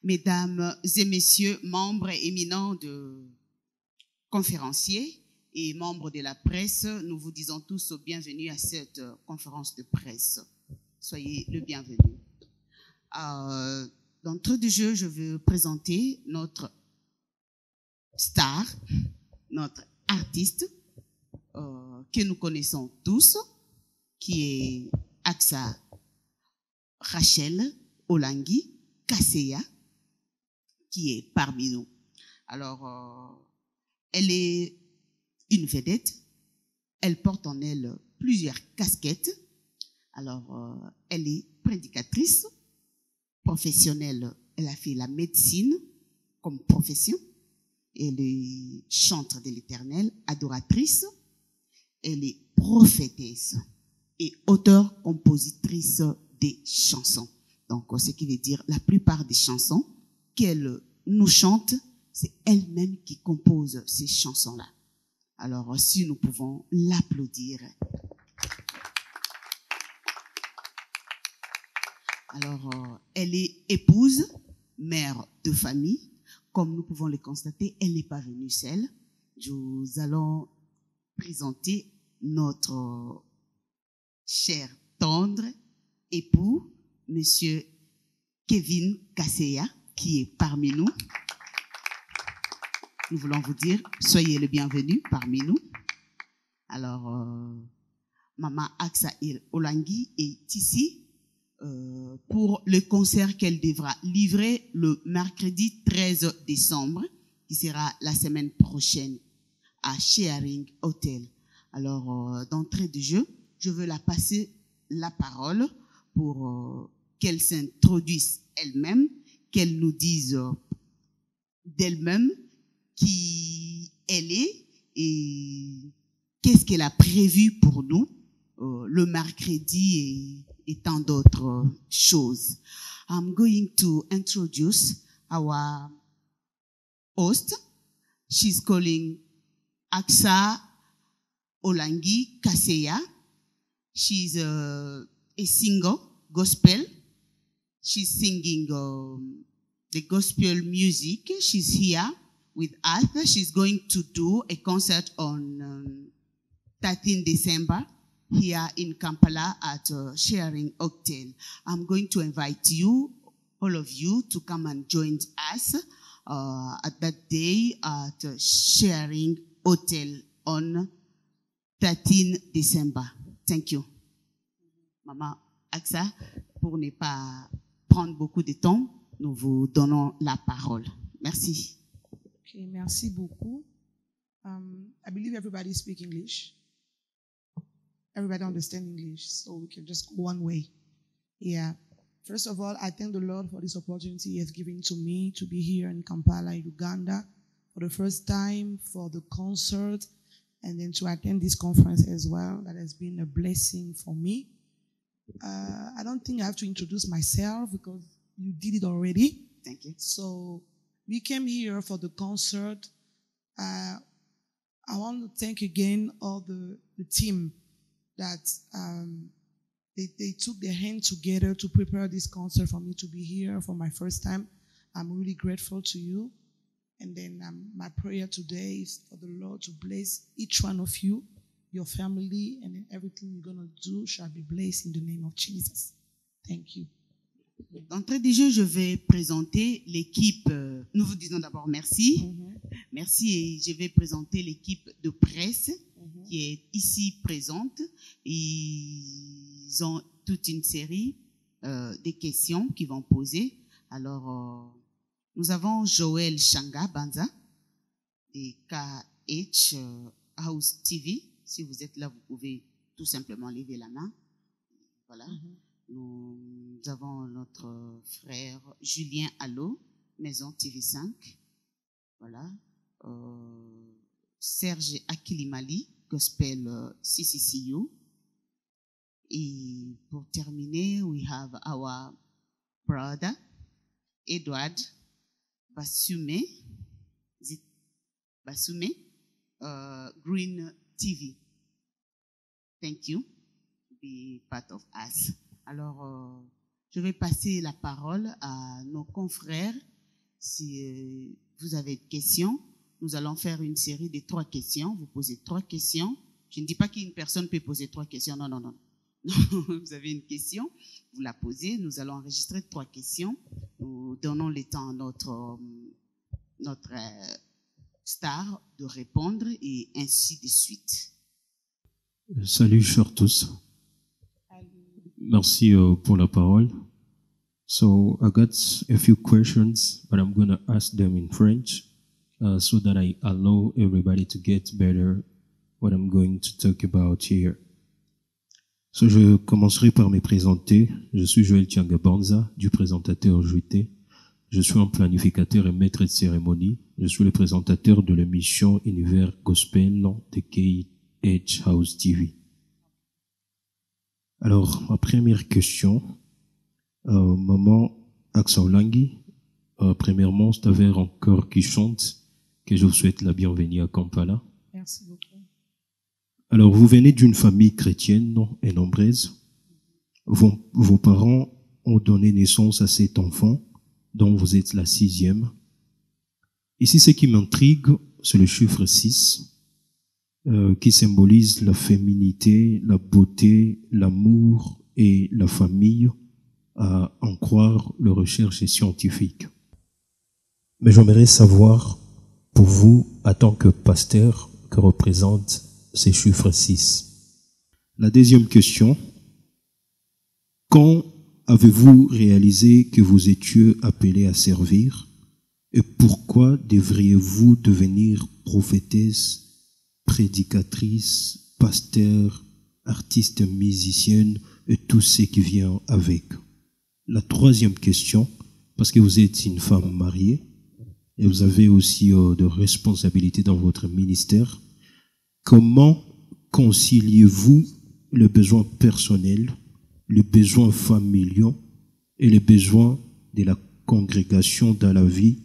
Mesdames et messieurs, membres éminents de conférenciers et membres de la presse, nous vous disons tous bienvenue à cette conférence de presse. Soyez le bienvenu. D'entrée de jeu, je veux présenter notre star, notre artiste que nous connaissons tous, qui est Aksa Rachel Olangi Kaseya, qui est parmi nous. Alors, elle est une vedette, elle porte en elle plusieurs casquettes. Alors, elle est prédicatrice, professionnelle, elle a fait la médecine comme profession, elle est chantre de l'Éternel, adoratrice, elle est prophétesse et auteure-compositrice des chansons. Donc, ce qui veut dire la plupart des chansons qu'elle nous chante, c'est elle-même qui compose ces chansons-là. Alors, si nous pouvons l'applaudir. Alors, elle est épouse, mère de famille. Comme nous pouvons le constater, elle n'est pas venue seule. Nous allons présenter notre cher tendre époux, Monsieur Kevin Kaseya, qui est parmi nous. Nous voulons vous dire, soyez le bienvenu parmi nous. Alors, Maman Aksa Olangi est ici pour le concert qu'elle devra livrer le mercredi 13 décembre, qui sera la semaine prochaine à Sharing Hotel. Alors, d'entrée de jeu, je veux la passer la parole pour qu'elle s'introduise elle-même, qu'elle nous dise d'elle-même qui elle est et qu'est-ce qu'elle a prévu pour nous le mercredi et tant d'autres choses. I'm going to introduce our host. She's calling Aksa Olangi Kaseya. She's a singer, gospel. She's singing the gospel music. She's here with us. She's going to do a concert on 13 December here in Kampala at Sharing Hotel. I'm going to invite you, all of you, to come and join us at that day at Sharing Hotel on 13 December. Thank you. Maman Aksa, pour ne pas prendre beaucoup de temps, nous vous donnons la parole. Merci. Okay, merci beaucoup. I believe everybody speaks English. Everybody understands English, so we can just go one way. Yeah. First of all, I thank the Lord for this opportunity He has given to me to be here in Kampala, Uganda, for the first time for the concert, and then to attend this conference as well. That has been a blessing for me. I don't think I have to introduce myself because you did it already. Thank you. So we came here for the concert. I want to thank again all the team that they took their hand together to prepare this concert for me to be here for my first time. I'm really grateful to you. And then my prayer today is for the Lord to bless each one of you, your family, and then everything you're going to do shall be blessed in the name of Jesus. Thank you. D'entrée de jeu, je vais présenter l'équipe. Nous vous disons d'abord merci. Merci et je vais présenter l'équipe de presse qui est ici présente. Ils ont toute une série de questions qu'ils vont poser. Alors, nous avons Joël Changa Banza de KH House TV. Si vous êtes là, vous pouvez tout simplement lever la main. Voilà. Nous avons notre frère Julien Allo, Maison TV5. Voilà. Serge Akilimali, Gospel CCCU. Et pour terminer, we have our brother Edward Basume, Green TV. Thank you to be part of us. Alors, je vais passer la parole à nos confrères Si vous avez des questions, nous allons faire une série de 3 questions. Vous posez 3 questions. Je ne dis pas qu'une personne peut poser 3 questions. Non, non, non. Vous avez une question, vous la posez. Nous allons enregistrer 3 questions. Nous donnons le temps à notre star de répondre et ainsi de suite. Salut, chers tous. Merci pour la parole. So I got a few questions, but I'm going to ask them in French so that I allow everybody to get better what I'm going to talk about here. So je commencerai par me présenter. Je suis Joël Tiangabanza, du présentateur JT. Je suis un planificateur et maître de cérémonie. Je suis le présentateur de l'émission Univers Gospel de KH House TV. Alors, ma première question, maman Aksa Olangi, premièrement, c'est avec un cœur qui chante que je vous souhaite la bienvenue à Kampala. Merci beaucoup. Alors, vous venez d'une famille chrétienne et nombreuse. Vos parents ont donné naissance à 7 enfants, dont vous êtes la 6e. Ici, ce qui m'intrigue, c'est le chiffre 6, qui symbolise la féminité, la beauté, l'amour et la famille, à en croire les recherches scientifiques. Mais j'aimerais savoir, pour vous, en tant que pasteur, que représente ces chiffres 6. La deuxième question, quand avez-vous réalisé que vous étiez appelé à servir et pourquoi devriez-vous devenir prophétesse, prédicatrice, pasteur, artiste, musicienne et tout ce qui vient avec? La troisième question, parce que vous êtes une femme mariée et vous avez aussi de responsabilités dans votre ministère, comment conciliez-vous les besoins personnels, les besoins familiaux et les besoins de la congrégation dans la vie,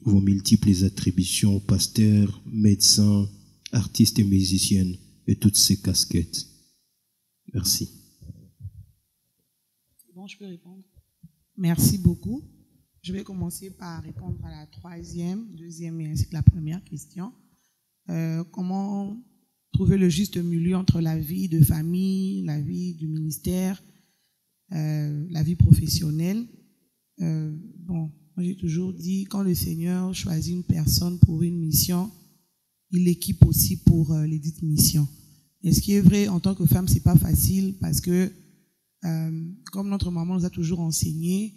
vos multiples attributions, pasteur, médecin, artiste et musicienne et toutes ces casquettes? Merci. Bon, je peux répondre. Merci beaucoup. Je vais commencer par répondre à la troisième, deuxième et ainsi que la première question. Comment trouver le juste milieu entre la vie de famille, la vie du ministère, la vie professionnelle? Bon, moi j'ai toujours dit, quand le Seigneur choisit une personne pour une mission, il l'équipe aussi pour les dites missions. Et ce qui est vrai, en tant que femme, c'est pas facile parce que, comme notre maman nous a toujours enseigné,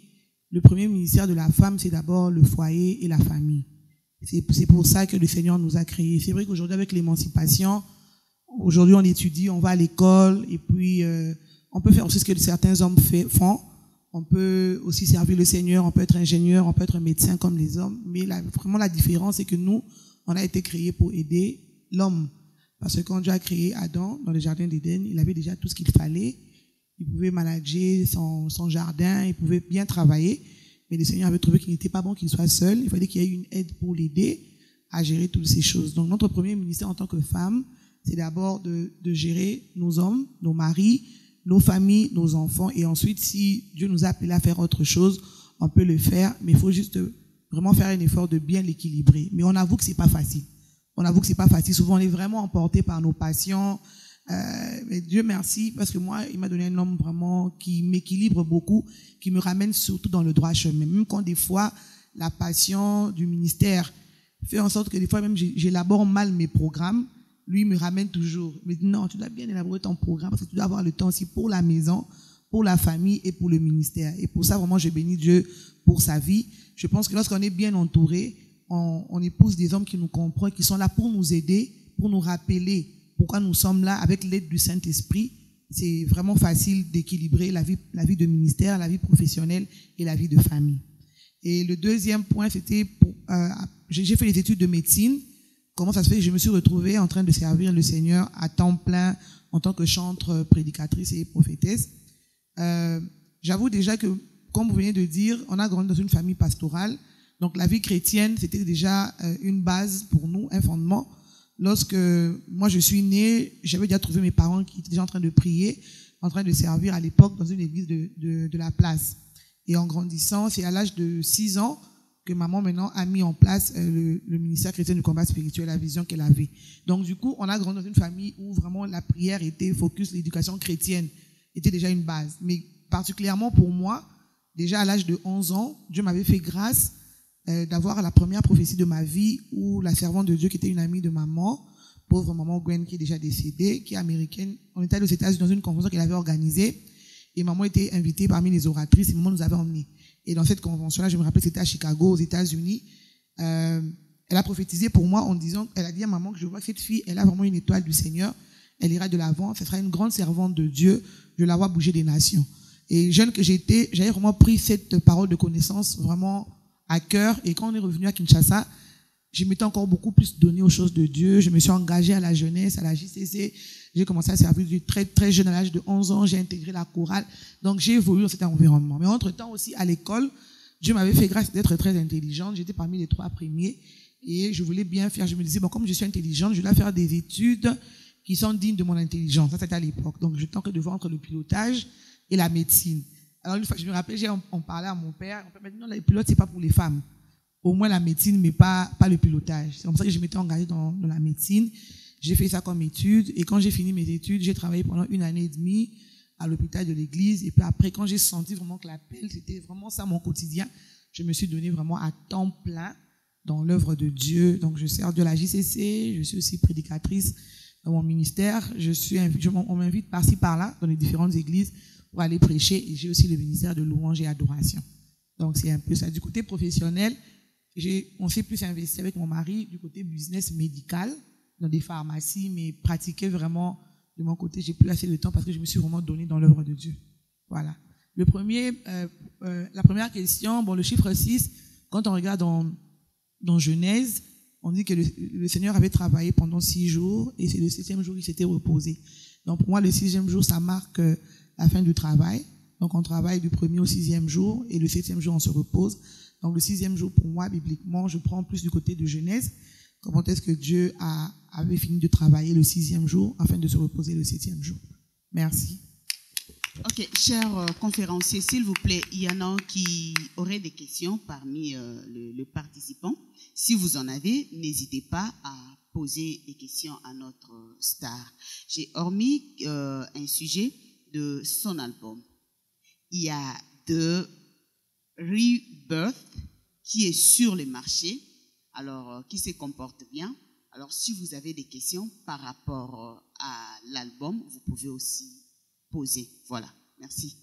le premier ministère de la femme, c'est d'abord le foyer et la famille. C'est pour ça que le Seigneur nous a créés. C'est vrai qu'aujourd'hui, avec l'émancipation, aujourd'hui, on étudie, on va à l'école, et puis on peut faire aussi ce que certains hommes font. On peut aussi servir le Seigneur, on peut être ingénieur, on peut être médecin comme les hommes. Mais vraiment, la différence, c'est que nous, on a été créés pour aider l'homme. Parce que quand Dieu a créé Adam dans le jardin d'Éden, il avait déjà tout ce qu'il fallait. Il pouvait manager son jardin, il pouvait bien travailler. Mais le Seigneur avait trouvé qu'il n'était pas bon qu'il soit seul. Il fallait qu'il y ait une aide pour l'aider à gérer toutes ces choses. Donc, notre premier ministère en tant que femme, c'est d'abord de gérer nos hommes, nos maris, nos familles, nos enfants. Et ensuite, si Dieu nous a appelés à faire autre chose, on peut le faire. Mais il faut juste vraiment faire un effort de bien l'équilibrer. Mais on avoue que c'est pas facile. On avoue que c'est pas facile. Souvent, on est vraiment emporté par nos passions. Mais Dieu merci, parce que moi, il m'a donné un homme vraiment qui m'équilibre beaucoup, qui me ramène surtout dans le droit chemin. Même quand des fois, la passion du ministère fait en sorte que des fois même j'élabore mal mes programmes, lui me ramène toujours. Il me dit non, tu dois bien élaborer ton programme parce que tu dois avoir le temps aussi pour la maison, pour la famille et pour le ministère. Et pour ça, vraiment, je bénis Dieu pour sa vie. Je pense que lorsqu'on est bien entouré, on épouse des hommes qui nous comprennent, qui sont là pour nous aider, pour nous rappeler pourquoi nous sommes là avec l'aide du Saint-Esprit. C'est vraiment facile d'équilibrer la vie de ministère, la vie professionnelle et la vie de famille. Et le deuxième point, c'était j'ai fait les études de médecine. Comment ça se fait que je me suis retrouvée en train de servir le Seigneur à temps plein en tant que chantre, prédicatrice et prophétesse. J'avoue déjà que, comme vous venez de dire, on a grandi dans une famille pastorale. Donc la vie chrétienne, c'était déjà une base pour nous, un fondement. Lorsque moi je suis née, j'avais déjà trouvé mes parents qui étaient déjà en train de prier, en train de servir à l'époque dans une église de la place. Et en grandissant, c'est à l'âge de 6 ans que maman maintenant a mis en place le ministère chrétien du combat spirituel, la vision qu'elle avait. Donc du coup, on a grandi dans une famille où vraiment la prière était focus, l'éducation chrétienne était déjà une base. Mais particulièrement pour moi, déjà à l'âge de 11 ans, Dieu m'avait fait grâce d'avoir la première prophétie de ma vie où la servante de Dieu qui était une amie de maman, pauvre maman Gwen qui est déjà décédée, qui est américaine, on était allés aux États-Unis dans une convention qu'elle avait organisée et maman était invitée parmi les oratrices et maman nous avait emmenés. Et dans cette convention-là, je me rappelle, c'était à Chicago, aux États-Unis. Elle a prophétisé pour moi en disant, elle a dit à maman que je vois que cette fille, elle a vraiment une étoile du Seigneur. Elle ira de l'avant, ce sera une grande servante de Dieu. Je la vois bouger des nations. Et jeune que j'étais, j'avais vraiment pris cette parole de connaissance vraiment à cœur. Et quand on est revenu à Kinshasa, je m'étais encore beaucoup plus donné aux choses de Dieu. Je me suis engagée à la jeunesse, à la JCC. J'ai commencé à servir du très, très jeune, à l'âge de 11 ans. J'ai intégré la chorale. Donc, j'ai évolué dans cet environnement. Mais entre-temps aussi, à l'école, Dieu m'avait fait grâce d'être très intelligente. J'étais parmi les 3 premiers. Et je voulais bien faire. Je me disais, bon, comme je suis intelligente, je dois faire des études qui sont dignes de mon intelligence. Ça, c'était à l'époque. Donc, je tentais de voir entre le pilotage et la médecine. Alors, une fois, je me rappelle, on parlait à mon père. Mon père m'a dit, non, les pilotes, c'est pas pour les femmes. Au moins la médecine, mais pas le pilotage. C'est comme ça que je m'étais engagée dans la médecine. J'ai fait ça comme étude. Et quand j'ai fini mes études, j'ai travaillé pendant 1 année et demie à l'hôpital de l'église. Et puis après, quand j'ai senti vraiment que l'appel, c'était vraiment ça mon quotidien, je me suis donné vraiment à temps plein dans l'œuvre de Dieu. Donc, je sers de la JCC. Je suis aussi prédicatrice dans mon ministère. On m'invite par-ci, par-là, dans les différentes églises pour aller prêcher. Et j'ai aussi le ministère de louange et adoration. Donc, c'est un peu ça. Du côté professionnel, on s'est plus investi avec mon mari du côté business médical, dans des pharmacies, mais pratiquer vraiment de mon côté, j'ai plus assez de temps parce que je me suis vraiment donné dans l'œuvre de Dieu. Voilà. La première question, bon, le chiffre 6, quand on regarde dans Genèse, on dit que le Seigneur avait travaillé pendant 6 jours et c'est le 7e jour qu'il s'était reposé. Donc pour moi, le 6e jour, ça marque la fin du travail. Donc on travaille du 1er au 6e jour et le 7e jour, on se repose. Donc le 6e jour, pour moi, bibliquement, je prends plus du côté de Genèse. Comment est-ce que Dieu avait fini de travailler le 6e jour afin de se reposer le 7e jour? Merci. Ok, chers conférenciers, s'il vous plaît, il y en a qui auraient des questions parmi les participants. Si vous en avez, n'hésitez pas à poser des questions à notre star. J'ai hormis un sujet de son album. Il y a The Rebirth qui est sur le marché, alors qui se comporte bien. Alors si vous avez des questions par rapport à l'album, vous pouvez aussi poser. Voilà, merci.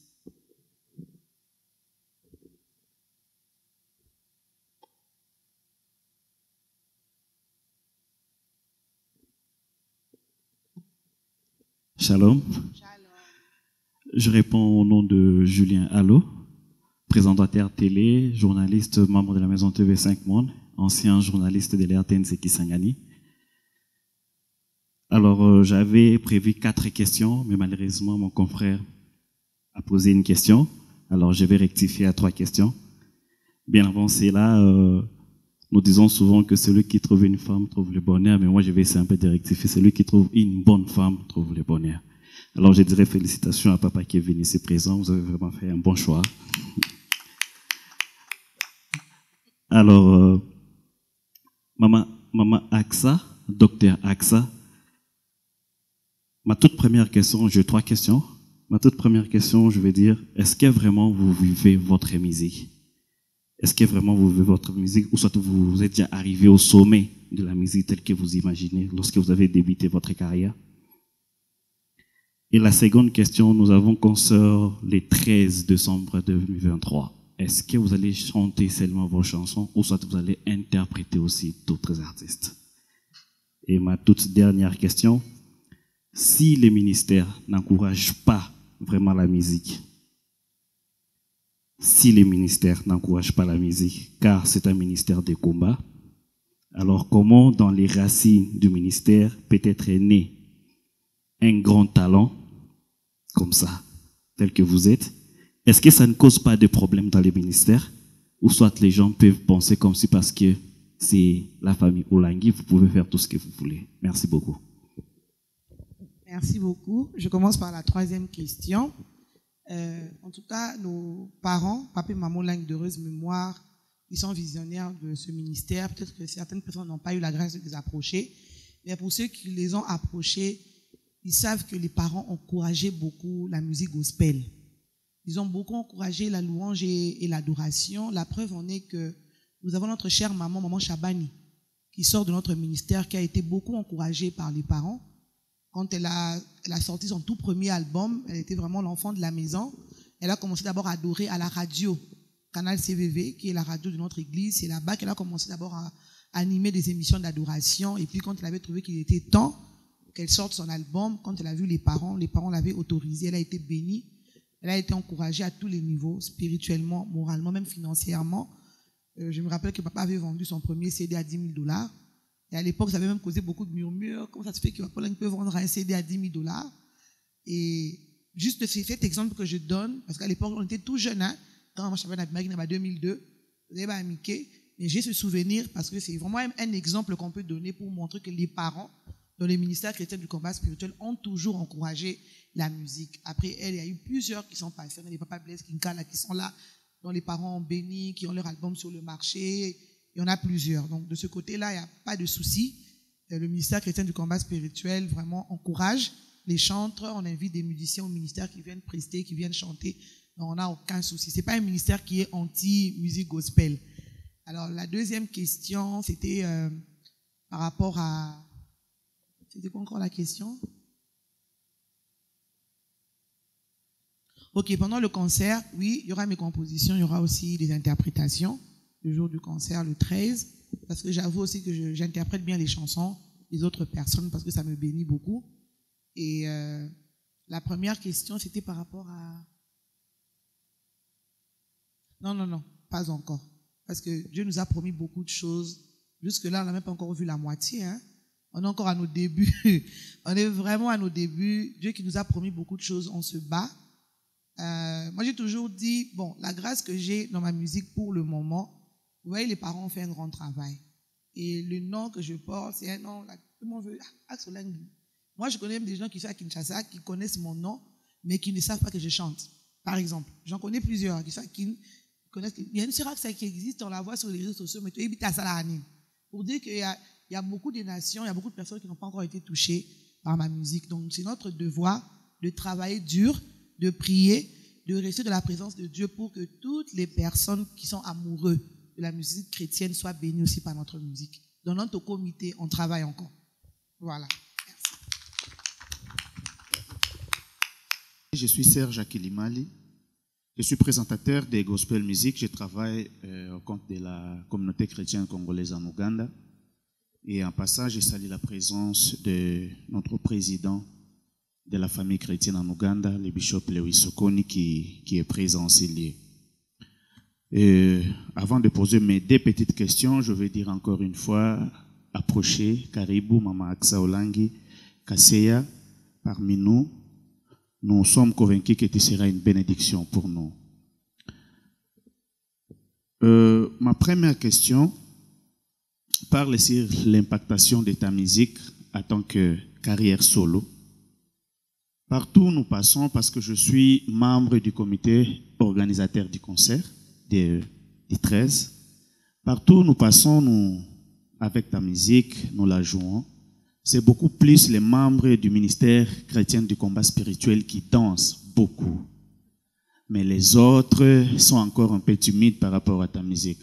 Shalom. Je réponds au nom de Julien Allo, présentateur télé, journaliste, membre de la maison TV5 Monde, ancien journaliste de l'RTNC Kisangani. Alors, j'avais prévu 4 questions, mais malheureusement, mon confrère a posé une question. Alors, je vais rectifier à 3 questions. Bien avant cela, nous disons souvent que celui qui trouve une femme trouve le bonheur, mais moi, je vais essayer un peu de rectifier. Celui qui trouve une bonne femme trouve le bonheur. Alors, je dirais félicitations à papa qui est venu ici présent. Vous avez vraiment fait un bon choix. Alors, maman Aksa, docteur Aksa, ma toute première question, j'ai 3 questions. Ma toute première question, je vais dire, est-ce que vraiment vous vivez votre musique? Est-ce que vraiment vous vivez votre musique ou soit vous êtes déjà arrivé au sommet de la musique telle que vous imaginez lorsque vous avez débuté votre carrière? Et la seconde question, nous avons concert le 13 décembre 2023. Est-ce que vous allez chanter seulement vos chansons ou soit vous allez interpréter aussi d'autres artistes? Et ma toute dernière question, si les ministères n'encouragent pas vraiment la musique, car c'est un ministère de combat, alors comment dans les racines du ministère peut être né un grand talent comme ça, tel que vous êtes? Est-ce que ça ne cause pas de problème dans les ministères? Ou soit les gens peuvent penser comme si parce que c'est la famille Olangi, vous pouvez faire tout ce que vous voulez. Merci beaucoup. Merci beaucoup. Je commence par la 3e question. En tout cas, nos parents, papa et maman Olangi, d'heureuse mémoire, ils sont visionnaires de ce ministère. Peut-être que certaines personnes n'ont pas eu la grâce de les approcher. Mais pour ceux qui les ont approchés, ils savent que les parents encourageaient beaucoup la musique gospel. Ils ont beaucoup encouragé la louange et l'adoration. La preuve en est que nous avons notre chère maman Chabani, qui sort de notre ministère, qui a été beaucoup encouragée par les parents. Quand elle a sorti son tout premier album, elle était vraiment l'enfant de la maison. Elle a commencé d'abord à adorer à la radio, Canal CVV, qui est la radio de notre église. C'est là-bas qu'elle a commencé d'abord à animer des émissions d'adoration. Et puis quand elle avait trouvé qu'il était temps qu'elle sorte son album, quand elle a vu les parents l'avaient autorisée, elle a été bénie. Elle a été encouragée à tous les niveaux, spirituellement, moralement, même financièrement. Je me rappelle que papa avait vendu son premier CD à $10 000. Et à l'époque, ça avait même causé beaucoup de murmures. Comment ça se fait que papa peut vendre un CD à $10 000? Et juste cet exemple que je donne, parce qu'à l'époque, on était tout jeunes, hein, quand maman Chabani a été en 2002, vous avez Mickey, mais j'ai ce souvenir parce que c'est vraiment un exemple qu'on peut donner pour montrer que les parents, dans les ministères chrétiens du combat spirituel, ont toujours encouragé la musique. Après elle, il y a eu plusieurs qui sont passés. Les papas Blaise Kinkala qui sont là, dont les parents ont béni, qui ont leur album sur le marché. Il y en a plusieurs. Donc de ce côté-là, il n'y a pas de souci. Le ministère chrétien du combat spirituel vraiment encourage les chanteurs. On invite des musiciens au ministère qui viennent prester, qui viennent chanter. Donc on n'a aucun souci. Ce n'est pas un ministère qui est anti-musique gospel. Alors la deuxième question, c'était par rapport à... C'était quoi encore la question? Ok, pendant le concert, oui, il y aura mes compositions, il y aura aussi des interprétations le jour du concert, le 13, parce que j'avoue aussi que j'interprète bien les chansons des autres personnes parce que ça me bénit beaucoup. Et la première question, c'était par rapport à... Non, pas encore. Parce que Dieu nous a promis beaucoup de choses. Jusque-là, on n'a même pas encore vu la moitié, hein. On est encore à nos débuts. On est vraiment à nos débuts. Dieu qui nous a promis beaucoup de choses, on se bat. Moi, j'ai toujours dit, bon, la grâce que j'ai dans ma musique pour le moment, vous voyez, les parents ont fait un grand travail. Et le nom que je porte, c'est un nom, tout le monde veut, Axe Olangi. Moi, je connais même des gens qui sont à Kinshasa, qui connaissent mon nom, mais qui ne savent pas que je chante. Par exemple, j'en connais plusieurs qui connaissent. Il y a une sœur qui existe, on la voit sur les réseaux sociaux, mais tu habites à Salahani. Pour dire qu'il y a beaucoup de nations, il y a beaucoup de personnes qui n'ont pas encore été touchées par ma musique. Donc, c'est notre devoir de travailler dur, de prier, de rester dans la présence de Dieu pour que toutes les personnes qui sont amoureux de la musique chrétienne soient bénies aussi par notre musique. Dans notre comité, on travaille encore. Voilà. Merci. Je suis Serge Akilimali. Je suis présentateur des gospel music. Je travaille au compte de la communauté chrétienne congolaise en Ouganda. Et en passant, je salue la présence de notre président de la famille chrétienne en Ouganda, le bishop Lewis Sokoni, qui est présent en ces lieux. Avant de poser mes deux petites questions, je vais dire encore une fois, approchez, Karibu, Mama Aksa Olangi, Kaseya, parmi nous. Nous sommes convaincus que tu seras une bénédiction pour nous. Ma première question parle sur l'impactation de ta musique en tant que carrière solo. Partout où nous passons, parce que je suis membre du comité organisateur du concert du 13, partout où nous passons, avec ta musique, nous la jouons. C'est beaucoup plus les membres du ministère chrétien du combat spirituel qui dansent beaucoup. Mais les autres sont encore un peu timides par rapport à ta musique.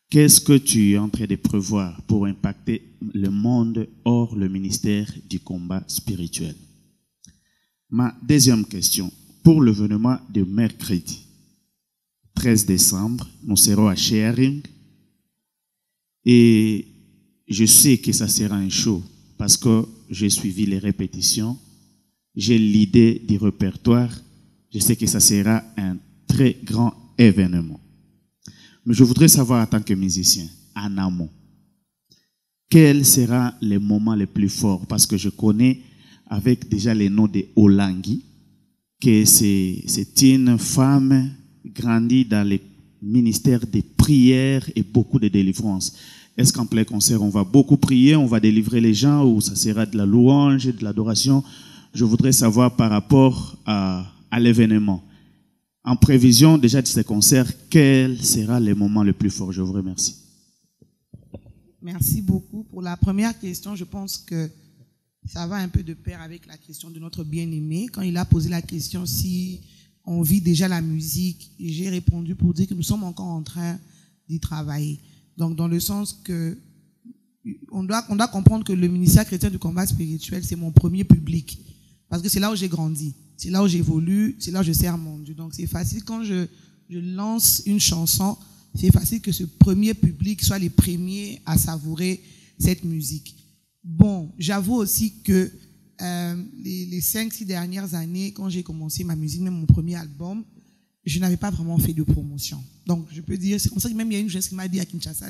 Qu'est-ce que tu es en train de prévoir pour impacter le monde hors le ministère du combat spirituel? Ma deuxième question, pour l'événement de mercredi, 13 décembre, nous serons à Sharing et je sais que ça sera un show parce que j'ai suivi les répétitions, j'ai l'idée du répertoire, je sais que ça sera un très grand événement. Mais je voudrais savoir en tant que musicien, en amont, quel sera le moment le plus fort? Parce que je connais avec déjà les noms de Olangi, que c'est une femme grandie dans le ministère des prières et beaucoup de délivrance. Est-ce qu'en plein concert, on va beaucoup prier, on va délivrer les gens ou ça sera de la louange, de l'adoration? Je voudrais savoir par rapport à l'événement. en prévision déjà de ces concerts, quel sera le moment le plus fort? Je vous remercie. Merci beaucoup. Pour la première question, je pense que ça va un peu de pair avec la question de notre bien-aimé. Quand il a posé la question si on vit déjà la musique, j'ai répondu pour dire que nous sommes encore en train d'y travailler. Donc, dans le sens que on doit comprendre que le ministère chrétien du combat spirituel, c'est mon premier public. Parce que c'est là où j'ai grandi. C'est là où j'évolue. C'est là où je sers mon Dieu. Donc, c'est facile quand je lance une chanson, c'est facile que ce premier public soit les premiers à savourer cette musique. Bon, j'avoue aussi que les 5-6 dernières années, quand j'ai commencé ma musique, même mon premier album, je n'avais pas vraiment fait de promotion. Donc, je peux dire, c'est comme ça que même il y a une jeune qui m'a dit à Kinshasa,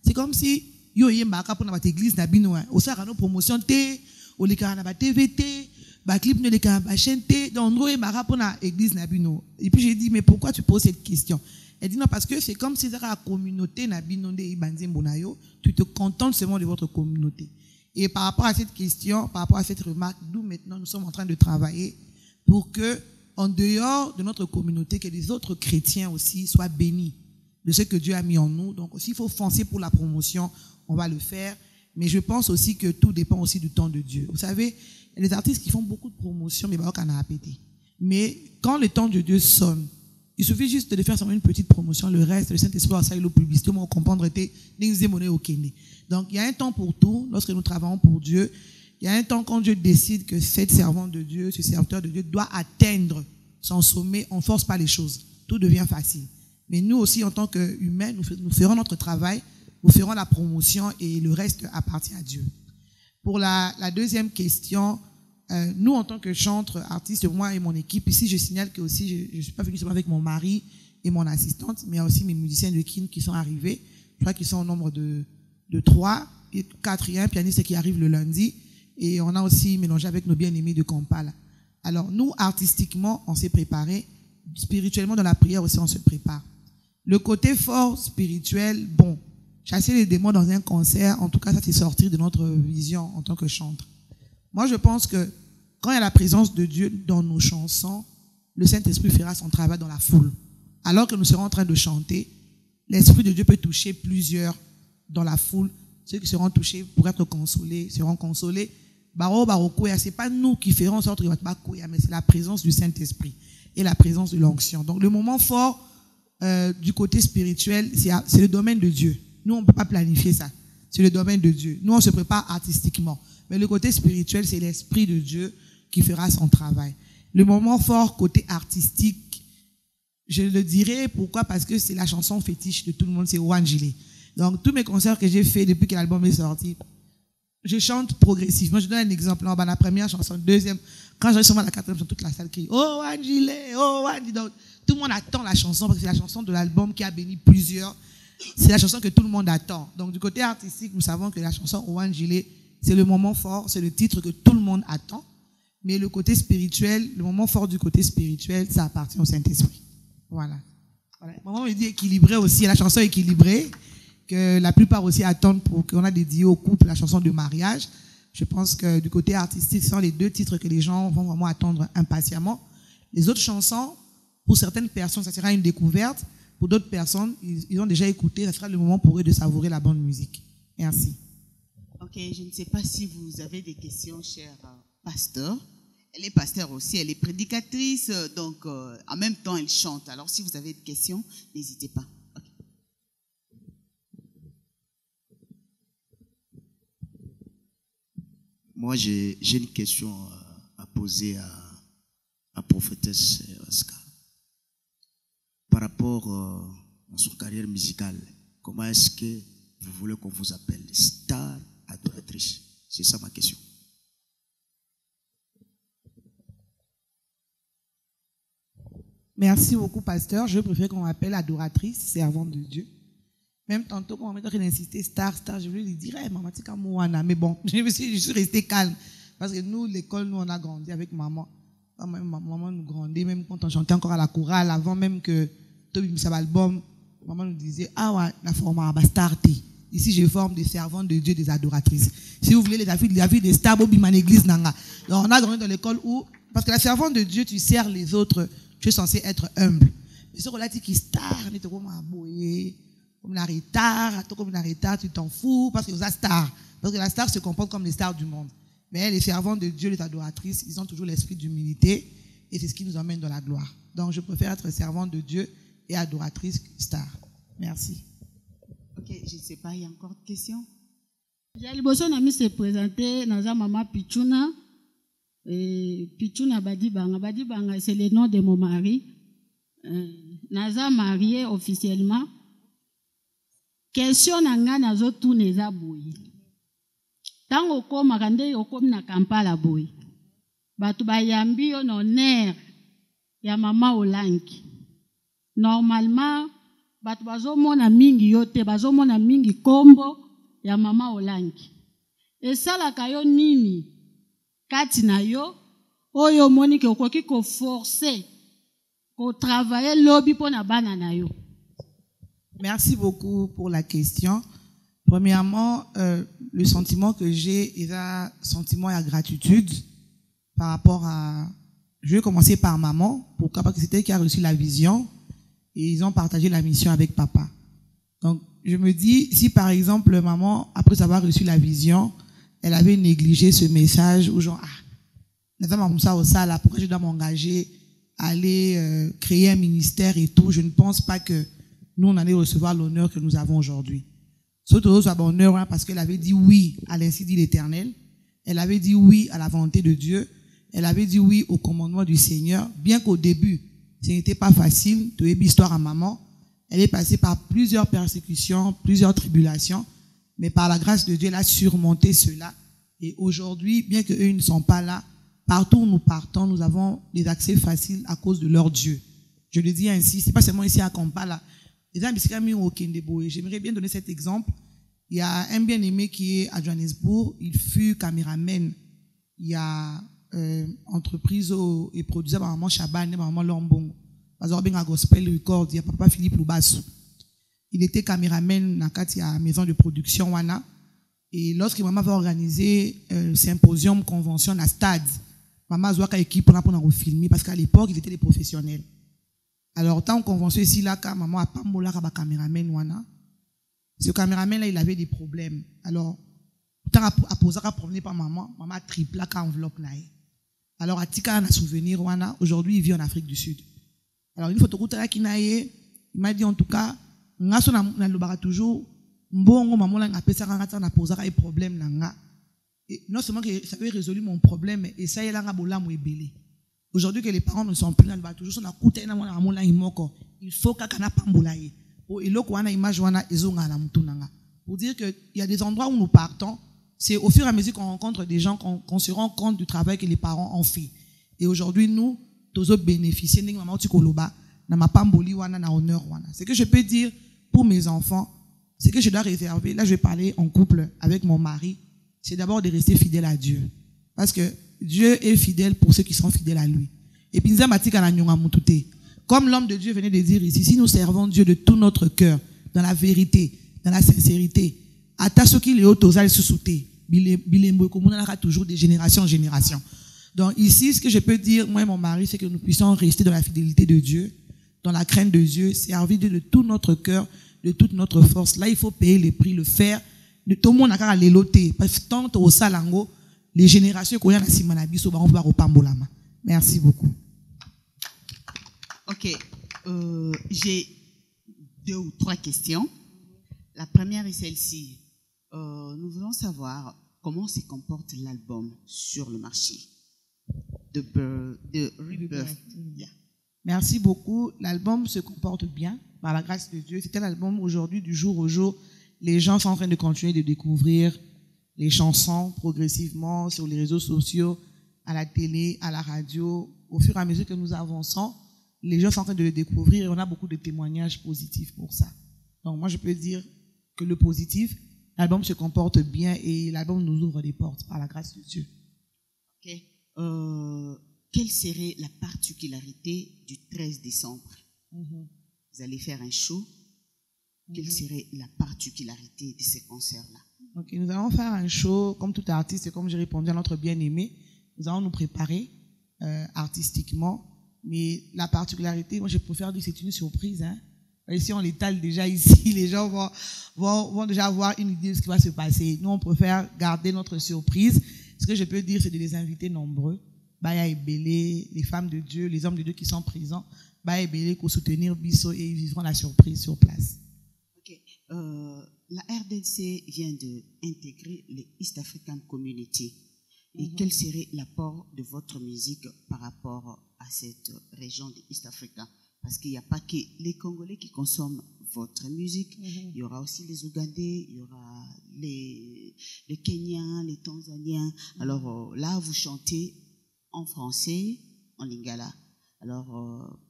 c'est comme si yo yé mbaka pour notre église na bino au ça rano promotion té au les na ba TVT ba clip ne les ba chaîne té donc nous yé mbaka pour na église na bino. Et puis j'ai dit mais pourquoi tu poses cette question? Elle dit non parce que c'est comme si la communauté na bino de ibanze mbonayo, tu te contentes seulement de votre communauté. Et par rapport à cette question, par rapport à cette remarque, nous maintenant nous sommes en train de travailler pour que en dehors de notre communauté que les autres chrétiens aussi soient bénis de ce que Dieu a mis en nous. Donc aussi il faut foncer pour la promotion. On va le faire, mais je pense aussi que tout dépend aussi du temps de Dieu. Vous savez, il y a des artistes qui font beaucoup de promotions, mais on a répété. Mais quand le temps de Dieu sonne, il suffit juste de faire seulement une petite promotion, le reste, le Saint-Esprit, ça, il le publicité, on comprendre, donc il y a un temps pour tout, lorsque nous travaillons pour Dieu, il y a un temps quand Dieu décide que cette servante de Dieu, ce serviteur de Dieu doit atteindre son sommet, on ne force pas les choses, tout devient facile. Mais nous aussi, en tant qu'humains, nous ferons notre travail, nous ferons la promotion et le reste appartient à Dieu. Pour la deuxième question, nous en tant que chantres, artistes, moi et mon équipe, ici je signale que aussi je suis pas venue seulement avec mon mari et mon assistante, mais il y a aussi mes musiciens de kin qui sont arrivés. Je crois qu'ils sont au nombre de 3 et 4e pianiste qui arrive le lundi. Et on a aussi mélangé avec nos bien-aimés de Kampala. Alors nous, artistiquement, on s'est préparé. Spirituellement, dans la prière aussi, on se prépare. Le côté fort spirituel, bon, chasser les démons dans un concert, en tout cas, ça c'est sortir de notre vision en tant que chantre. Moi, je pense que quand il y a la présence de Dieu dans nos chansons, le Saint-Esprit fera son travail dans la foule. Alors que nous serons en train de chanter, l'Esprit de Dieu peut toucher plusieurs dans la foule. Ceux qui seront touchés pour être consolés seront consolés. C'est pas nous qui ferons en sorte que mais c'est la présence du Saint-Esprit et la présence de l'onction. Donc le moment fort du côté spirituel, c'est le domaine de Dieu. Nous, on ne peut pas planifier ça. C'est le domaine de Dieu. Nous, on se prépare artistiquement. Mais le côté spirituel, c'est l'Esprit de Dieu qui fera son travail. Le moment fort côté artistique, je le dirais, pourquoi? Parce que c'est la chanson fétiche de tout le monde, c'est Wanjile. Donc, tous mes concerts que j'ai fait depuis que l'album est sorti, je chante progressivement. Je donne un exemple. Là, la première chanson, deuxième, quand j'arrive sur la 4e chanson, toute la salle crie, oh Wanjile, oh Wanjile. Donc, tout le monde attend la chanson parce que c'est la chanson de l'album qui a béni plusieurs. C'est la chanson que tout le monde attend. Donc, du côté artistique, nous savons que la chanson Wanjile, c'est le moment fort, c'est le titre que tout le monde attend. Mais le côté spirituel, le moment fort du côté spirituel, ça appartient au Saint-Esprit. Voilà. Maman me dit équilibré aussi, la chanson équilibrée, que la plupart aussi attendent pour qu'on a dédié au couple la chanson de mariage. Je pense que du côté artistique, ce sont les 2 titres que les gens vont vraiment attendre impatiemment. Les autres chansons, pour certaines personnes, ça sera une découverte. Pour d'autres personnes, ils ont déjà écouté, ça sera le moment pour eux de savourer la bonne musique. Merci. Ok, je ne sais pas si vous avez des questions, cher pasteur. Elle est pasteur aussi, elle est prédicatrice, donc en même temps elle chante. Alors si vous avez des questions, n'hésitez pas. Okay. Moi, j'ai une question à poser à prophétesse Oscar. Par rapport à son carrière musicale, comment est-ce que vous voulez qu'on vous appelle star adoratrice? C'est ça ma question. Merci beaucoup, pasteur. Je préfère qu'on m'appelle adoratrice, servante de Dieu. Même tantôt, quand on m'a insisté star, je voulais lui dire, hey, maman, tu es Moana. Mais bon, je suis restée calme. Parce que nous, l'école, nous, on a grandi avec maman. Quand même, maman nous grandait, même quand on chantait encore à la chorale, avant même que Toby Missa album, maman nous disait, ah ouais, la forme va starter. Ici, je forme des servantes de Dieu, des adoratrices. Si vous voulez, la vie des stars, Bobby Man église, nanga. Donc, on a grandi dans l'école où, parce que la servante de Dieu, tu sers les autres, tu es censé être humble. Mais ce qu'on dit qui star, tu comme un boyer, comme un retard, tu t'en fous parce que vous êtes star. Parce que la star se comporte comme les stars du monde. Mais les servants de Dieu, les adoratrices, ils ont toujours l'esprit d'humilité et c'est ce qui nous emmène dans la gloire. Donc je préfère être servante de Dieu et adoratrice star. Merci. Ok, je ne sais pas, il y a encore des questions? J'ai l'impression de se présenter dans la maman Pichuna. Pichuna Badibanga, c'est le nom de mon mari. Naza marié officiellement. Question nanga nazo tout neza boyi. Tango koma kande okom na Kampala boyi. Batu bayambi yo honneur ya mama Olangi. Normalement batu bazomona mingi yote, bazomona mingi kombo ya mama Olangi. Esalaka yo nini kati na yo oyo moni ke okoki ko forcer ko travailler lobby pona bana na yo. Merci beaucoup pour la question. Premièrement, le sentiment que j'ai est un sentiment de gratitude par rapport à... Je vais commencer par maman, pourquoi? Parce que c'était elle qui a reçu la vision et ils ont partagé la mission avec papa. Donc, je me dis, si par exemple, maman, après avoir reçu la vision, elle avait négligé ce message ou genre, pourquoi je dois m'engager, aller créer un ministère et tout, je ne pense pas que nous, on allait recevoir l'honneur que nous avons aujourd'hui. Surtout, ça honneur parce qu'elle avait dit oui à l'ainsi dit l'Éternel. Elle avait dit oui à la volonté de Dieu. Elle avait dit oui au commandement du Seigneur. Bien qu'au début, ce n'était pas facile. Tu as histoire à maman. Elle est passée par plusieurs persécutions, plusieurs tribulations. Mais par la grâce de Dieu, elle a surmonté cela. Et aujourd'hui, bien qu'eux ne sont pas là, partout où nous partons, nous avons des accès faciles à cause de leur Dieu. Je le dis ainsi, c'est pas seulement ici à Kampala. J'aimerais bien donner cet exemple. Il y a un bien-aimé qui est à Johannesburg. Il fut caméraman. Il y a entreprise et producteur par maman Chaban et maman Lombong. Parce qu'il y a Gospel Record, il y a papa Philippe Loubassou. Il était caméraman dans la maison de production Wana. Et lorsque maman va organiser le symposium convention à Stade, maman a une équipe pour filmer parce qu'à l'époque, ils étaient des professionnels. Alors, tant qu'on convention ici, là, quand maman a pas moulé à caméraman, wana, ce caméraman, là, il avait des problèmes. Alors, tant à poser à promener par maman a triplé la enveloppe, là. Alors, à tika, un souvenir, wana, aujourd'hui, il vit en Afrique du Sud. Alors, une photo, il m'a dit, en tout cas, nga so na lobaka toujours, mbongo, maman, là, n'a pas ça, n'a posé des problèmes, là, et non seulement que ça avait résolu mon problème, et ça, il a un mou belé. Aujourd'hui que les parents ne sont plus là, toujours sur la coûte il faut qu'il y ait pambolaye. Et là, qu'on a image pour dire qu'il y a des endroits où nous partons, c'est au fur et à mesure qu'on rencontre des gens qu'on se rend compte du travail que les parents ont fait. Et aujourd'hui, nous, tous bénéficier de maman tikoloba, na ma pamboli wana na honneur wana. Ce que je peux dire pour mes enfants, c'est que je dois réserver. Là, je vais parler en couple avec mon mari. C'est d'abord de rester fidèle à Dieu, parce que Dieu est fidèle pour ceux qui sont fidèles à lui. Et puis, comme l'homme de Dieu venait de dire ici, si nous servons Dieu de tout notre cœur, dans la vérité, dans la sincérité, toujours de génération en génération. Donc ici, ce que je peux dire, moi et mon mari, c'est que nous puissions rester dans la fidélité de Dieu, dans la crainte de Dieu, servir Dieu de tout notre cœur, de toute notre force. Là, il faut payer le prix, le faire. Tout le monde a qu'à l'éloter. Parce que tant au salango, les générations qu'on a dans Simanabiso, on va au Pambolama. Merci beaucoup. Ok, j'ai 2 ou 3 questions. La première est celle-ci. Nous voulons savoir comment se comporte l'album sur le marché de Rebirth. Yeah. Merci beaucoup. L'album se comporte bien, par la grâce de Dieu. C'est un album aujourd'hui, du jour au jour. Les gens sont en train de continuer de découvrir les chansons progressivement sur les réseaux sociaux, à la télé, à la radio. Au fur et à mesure que nous avançons, les gens sont en train de le découvrir et on a beaucoup de témoignages positifs pour ça. Donc moi, je peux dire que le positif, l'album se comporte bien et l'album nous ouvre des portes par la grâce de Dieu. Ok. Quelle serait la particularité du 13 décembre? Vous allez faire un show. Quelle serait la particularité de ce concert-là? Ok, nous allons faire un show, comme tout artiste, et comme j'ai répondu à notre bien-aimé, nous allons nous préparer artistiquement. Mais la particularité, moi je préfère dire que c'est une surprise. Hein. Si on l'étale déjà ici, les gens vont déjà avoir une idée de ce qui va se passer. Nous, on préfère garder notre surprise. Ce que je peux dire, c'est de les inviter nombreux. Baya et Bélé, les femmes de Dieu, les hommes de Dieu qui sont présents, Baya et Bélé pour soutenir Bisso et ils vivront la surprise sur place. Ok. La RDC vient d'intégrer les East African Community. Et quel serait l'apport de votre musique par rapport à cette région de East Africa? Parce qu'il n'y a pas que les Congolais qui consomment votre musique, il y aura aussi les Ougandais, il y aura les Kenyans, les Tanzaniens. Alors là, vous chantez en français, en lingala. Alors,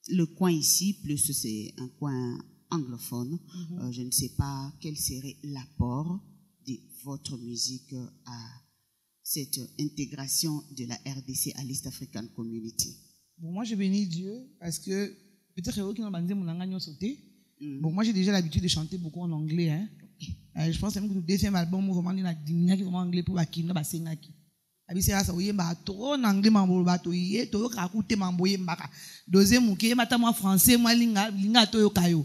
le coin ici, plus c'est un coin anglophone, je ne sais pas quel serait l'apport de votre musique à cette intégration de la RDC à l'East African Community. Bon, moi, je bénis Dieu parce que peut-être que mon langage sauté. Bon, moi, j'ai déjà l'habitude de chanter beaucoup en anglais. Hein. Je pense même que le deuxième album, vraiment, il y a des vraiment anglais pour la Kino, Basengaki. Abi c'est ça, oui, bah, trop en anglais, mambo, bato, yé, to yo kakute mambo, yé, mbaka. Deuxième, ok, mata moi français, moi, linga, to yo kayo.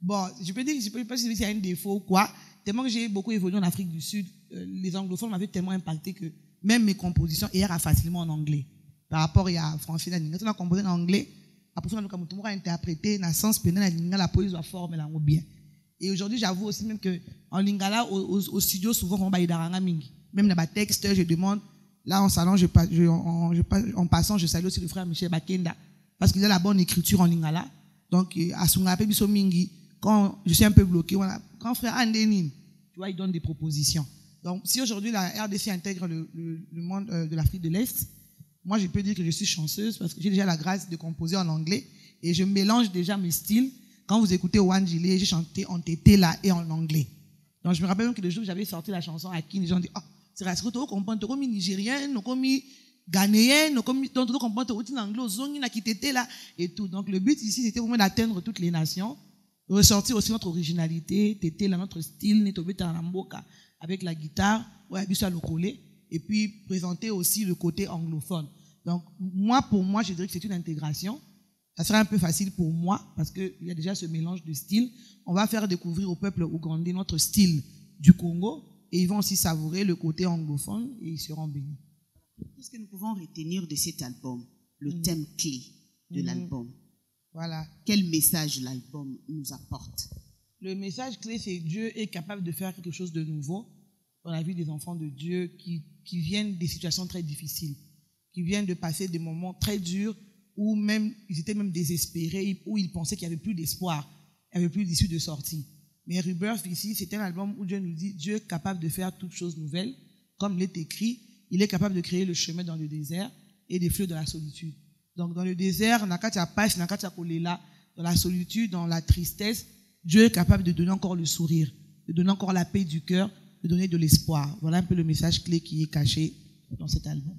Bon, je peux dire, je peux pas si c'est un défaut ou quoi. Tellement que j'ai beaucoup évolué en Afrique du Sud, les anglophones m'avaient tellement impacté que même mes compositions errent facilement en anglais. Par rapport à français, on a composé en anglais, après on a interprété dans le sens que la police doit former la bien. Et aujourd'hui, j'avoue aussi même que en lingala, au studio, souvent, on va y daranga mingi. Même dans le texte, je demande, là, en salon, en passant, je salue aussi le frère Michel Bakenda, parce qu'il a la bonne écriture en lingala. Donc, à son appel, biso mingi, quand je suis un peu bloqué, voilà, quand frère Andenin, tu vois, il donne des propositions. Donc, si aujourd'hui la RDC intègre le monde de l'Afrique de l'Est, moi, je peux dire que je suis chanceuse parce que j'ai déjà la grâce de composer en anglais et je mélange déjà mes styles. Quand vous écoutez Wanjile, j'ai chanté en tété là et en anglais. Donc, je me rappelle même que le jour où j'avais sorti la chanson à Kin, les gens disent, oh, c'est vrai, c'est que tu comprends, tu comme nigérienne, tu comme ghanéenne, tu comprends, tu en anglais, tu tété là et tout. Donc, le but ici, c'était vraiment d'atteindre toutes les nations, ressortir aussi notre originalité, tété là, notre style, netobeta en amboka, avec la guitare, ouais, bisous à le coller. Et puis présenter aussi le côté anglophone. Donc, pour moi, je dirais que c'est une intégration. Ça sera un peu facile pour moi parce qu'il y a déjà ce mélange de styles. On va faire découvrir au peuple ougandais notre style du Congo et ils vont aussi savourer le côté anglophone et ils seront bénis. Qu'est-ce que nous pouvons retenir de cet album, le thème clé de l'album? Voilà. Quel message l'album nous apporte? Le message clé, c'est Dieu est capable de faire quelque chose de nouveau dans la vie des enfants de Dieu qui viennent des situations très difficiles, qui viennent de passer des moments très durs où même ils étaient même désespérés, où ils pensaient qu'il n'y avait plus d'espoir, il n'y avait plus d'issue de sortie. Mais Rebirth ici, c'est un album où Dieu nous dit Dieu est capable de faire toutes choses nouvelles, comme il est écrit, il est capable de créer le chemin dans le désert et des fleuves dans la solitude. Donc dans le désert, dans la solitude, dans la tristesse, Dieu est capable de donner encore le sourire, de donner encore la paix du cœur, de donner de l'espoir. Voilà un peu le message clé qui est caché dans cet album.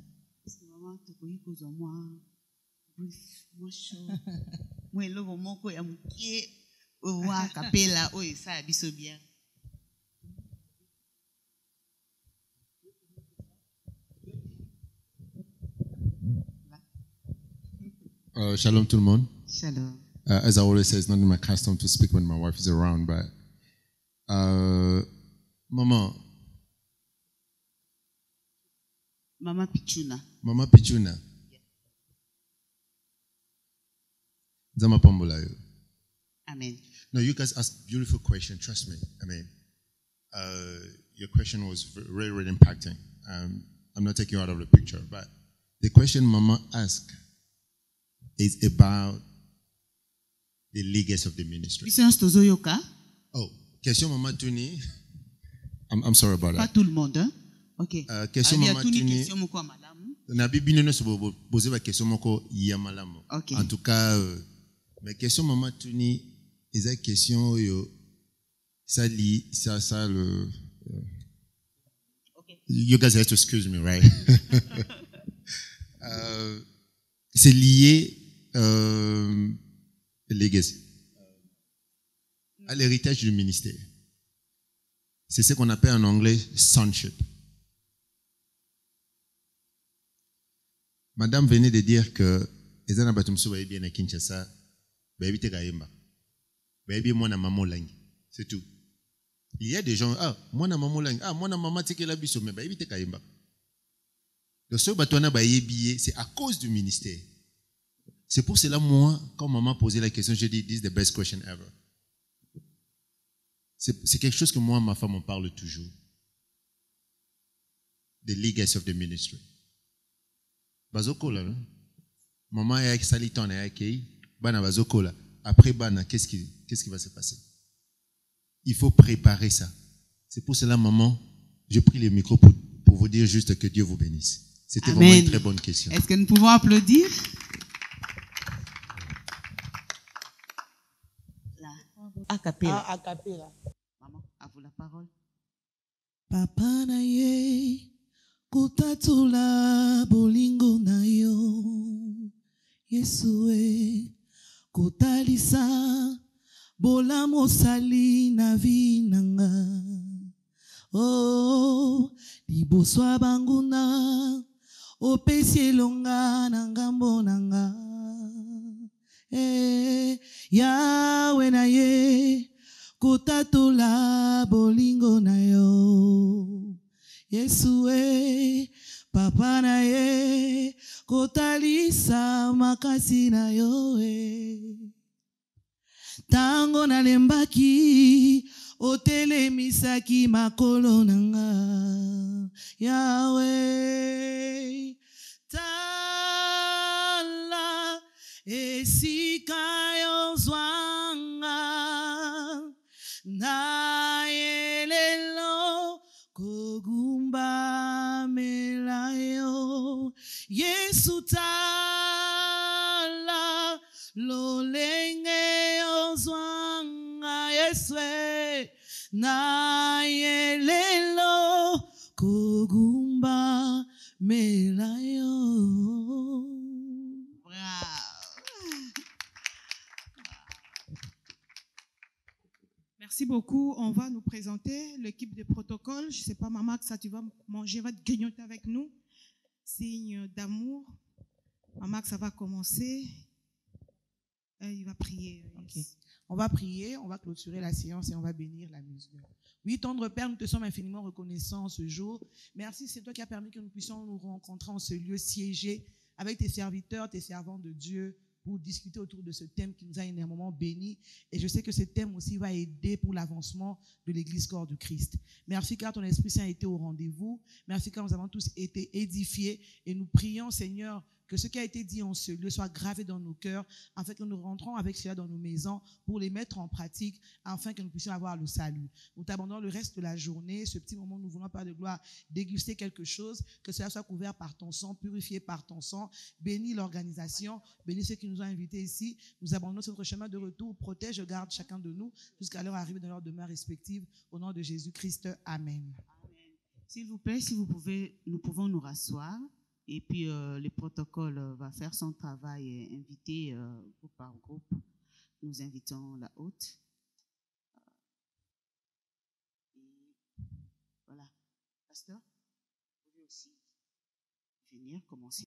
Shalom tout le monde. Shalom. As I always say, it's not in my custom to speak when my wife is around, but Mama Pichuna. Mama Pichuna. Zama Pambola. Amen. No, you guys asked beautiful question. Trust me. I mean, your question was really, really impacting. I'm not taking you out of the picture, but the question Mama asked is about the legacy of the ministry. Oh, question Mama Tuni. I'm sorry about that. Pas tout le monde, hein? Ok. Question Mama Tuni. Na bibi ne se poser la question moko yamalamo. En tout cas, mais question Mama Tuni, est la question yo ça le. Okay. You guys have to excuse me, right? C'est lié legacy à l'héritage du ministère. C'est ce qu'on appelle en anglais sonship. Madame venait de dire que ezana bato mosusu bayebi na Kinshasa bayebi te kayemba bayebi mwana mama Olangi, c'est tout. Il y a des gens, mwana mama Olangi, mwana mama tikela biso, mais bayebi te kayemba. Donc ce bato wana bayebi, c'est à cause du ministère. C'est pour cela, moi, quand maman posait la question, j'ai dit, this is the best question ever. C'est quelque chose que moi, ma femme, on parle toujours. The legacy of the ministry. Bazokola, non? Maman est avec Saliton et avec Bana Bazokola. Après Bana, qu'est-ce qui va se passer? Il faut préparer ça. C'est pour cela, maman, je prie le micro pour vous dire juste que Dieu vous bénisse. C'était Amen. vraiment une très bonne question. Est-ce que nous pouvons applaudir? Là. A cappella. A cappella. Maman, à vous la parole. Papa na ye, kutatula bolingo na yo. Yesue, kutalisa bola mosali na vinanga. Oh, liboswa banguna, opesi elonga na ngambo nanga. Yawe na ye, kutatula bolingo na yo. Yesue, papa na ye, kotalisa makasi na yo. Tango na lembaki, otelemisaki makolo nanga. Yahweh, tala esika yozwanga na yelelo kogumba melayo. Yesu tala lolenge yozwanga. Yeswe na yelelo kogumba melayo. Merci beaucoup. On va nous présenter l'équipe de protocole. Je ne sais pas, maman, que ça tu vas manger, va te grignoter avec nous. Signe d'amour. Maman, que ça va commencer. Il va prier. Okay. On va prier, on va clôturer la séance et on va bénir la musique. Oui, tendre Père, nous te sommes infiniment reconnaissants ce jour. Merci, c'est toi qui as permis que nous puissions nous rencontrer en ce lieu siégé avec tes serviteurs, tes servants de Dieu, pour discuter autour de ce thème qui nous a énormément bénis. Et je sais que ce thème aussi va aider pour l'avancement de l'Église corps du Christ. Merci car ton Esprit Saint a été au rendez-vous. Merci car nous avons tous été édifiés. Et nous prions, Seigneur, que ce qui a été dit en ce lieu soit gravé dans nos cœurs, afin que nous rentrons avec cela dans nos maisons pour les mettre en pratique, afin que nous puissions avoir le salut. Nous t'abandonnons le reste de la journée, ce petit moment où nous voulons, Père de gloire, déguster quelque chose, que cela soit couvert par ton sang, purifié par ton sang. Bénis l'organisation, bénis ceux qui nous ont invités ici. Nous abandonnons notre chemin de retour, protège, garde chacun de nous jusqu'à leur arrivée dans leur demeure respective. Au nom de Jésus-Christ, Amen. S'il vous plaît, si vous pouvez, nous pouvons nous rasseoir. Et puis, le protocole va faire son travail et inviter groupe par groupe. Nous invitons la hôte. Voilà. Pasteur, vous pouvez aussi venir commencer.